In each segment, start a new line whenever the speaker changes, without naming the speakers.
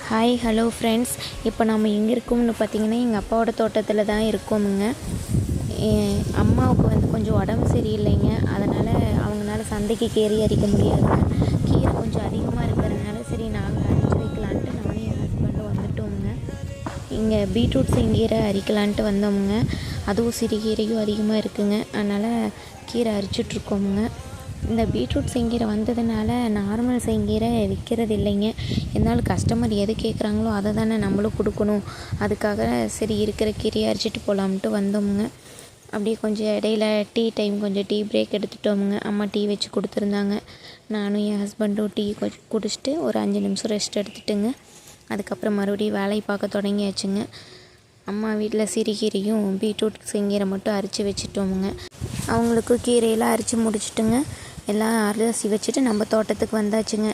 Hi hello friends. இப்போ நம்ம எங்கே இருக்கோம்னு பார்த்தீங்கன்னா எங்கள் அப்பாவோட தோட்டத்தில் தான் இருக்கோமுங்க. அம்மாவுக்கு கொஞ்சம் உடம்பு சரியில்லைங்க. அதனால் அவங்களால சந்தைக்கு கீரை அரிக்க முடியாதுங்க. கீரை கொஞ்சம் அதிகமாக இருக்கிறதுனால சரி நாங்கள் அரிச்சு வைக்கலான்ட்டு நானும் என் ஹஸ்பண்டும் வந்துட்டோமுங்க. இங்கே பீட்ரூட் செங்கீரை அரிக்கலான்ட்டு வந்தோமுங்க. அதுவும் சிறுகீரையும் அதிகமாக இருக்குங்க. அதனால் கீரை அரிச்சிட்ருக்கோமுங்க. இந்த பீட்ரூட் செங்கீரை வந்ததுனால நார்மல் செங்கீரை விற்கிறது இல்லைங்க. இருந்தாலும் கஸ்டமர் எது கேட்குறாங்களோ அதை தானே நம்மளும் கொடுக்கணும். அதுக்காக சரி இருக்கிற கீரையை அரிச்சிட்டு போகலாம்ட்டு வந்தோமுங்க. அப்படியே கொஞ்சம் இடையில டீ டைம் கொஞ்சம் டீ பிரேக் எடுத்துட்டோமுங்க. அம்மா டீ வச்சு கொடுத்துருந்தாங்க. நானும் என் ஹஸ்பண்டும் டீ குடிச்சிட்டு ஒரு 5 நிமிஷம் ரெஸ்ட் எடுத்துட்டுங்க. அதுக்கப்புறம் மறுபடியும் வேலையை பார்க்க தொடங்கியாச்சுங்க. அம்மா வீட்டில் சிறுகீரையும் பீட்ரூட் செங்கீரை மட்டும் அரித்து வச்சுட்டோமுங்க. அவங்களுக்கும் கீரையெல்லாம் அரித்து முடிச்சுட்டுங்க. எல்லாம் அரிசி வச்சுட்டு நம்ம தோட்டத்துக்கு வந்தாச்சுங்க.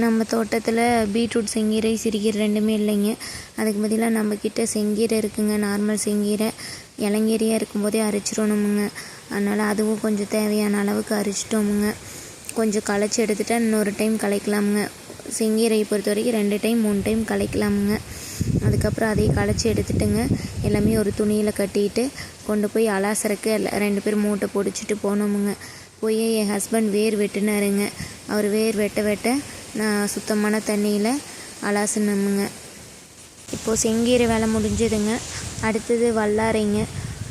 நம்ம தோட்டத்தில் பீட்ரூட் செங்கீரை சிறுகீரை ரெண்டுமே இல்லைங்க. அதுக்கு பதிலாக நம்மக்கிட்ட செங்கீரை இருக்குங்க. நார்மல் செங்கீரை இளங்கீரையாக இருக்கும்போதே அரிச்சிடணுமுங்க. அதனால் அதுவும் கொஞ்சம் தேவையான அளவுக்கு அரிச்சிட்டோமுங்க. கொஞ்சம் களைச்சி எடுத்துகிட்டா இன்னொரு டைம் களைக்கலாமுங்க. செங்கீரையை பொறுத்த வரைக்கும் 2 டைம் 3 டைம் களைக்கலாமுங்க. அதுக்கப்புறம் அதையும் களைச்சி எடுத்துட்டுங்க. எல்லாமே ஒரு துணியில் கட்டிட்டு கொண்டு போய் அலாசறக்கு 2 பேர் மூட்டை பிடிச்சிட்டு போனோமுங்க. போய் என் ஹஸ்பண்ட் வேர் வெட்டினாருங்க. அவர் வேர் வெட்ட நான் சுத்தமான தண்ணியில் அலாசணுமுங்க. இப்போது செங்கீரை வேலை முடிஞ்சதுங்க. அடுத்தது வல்லாரைங்க.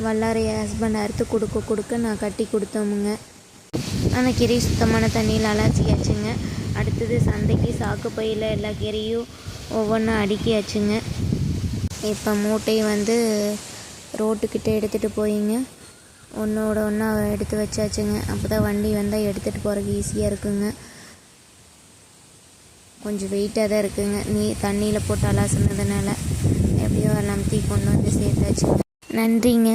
வல்லாரை என் ஹஸ்பண்ட் அறுத்து கொடுக்க நான் கட்டி கொடுத்தோமுங்க. அந்த கீரை சுத்தமான தண்ணியில் அலாசியாச்சுங்க. அடுத்தது சந்தைக்கு சாக்கு பையில் எல்லா கீரையும் ஒவ்வொன்றா அடுக்கியாச்சுங்க. இப்போ மூட்டையை ரோட்டுக்கிட்ட எடுத்துகிட்டு போயிங்க ஒன்றோட ஒன்றா எடுத்து வச்சாச்சுங்க. அப்போ தான் வண்டி வந்தால் எடுத்துகிட்டு போகிறதுக்கு ஈஸியாக இருக்குங்க. கொஞ்சம் வெயிட்டாக தான் இருக்குங்க. தண்ணியில் போட்டு அலாசுனதுனால எப்படியோ நம்பி கொண்டு வந்து சேர்த்தாச்சுங்க. நன்றிங்க.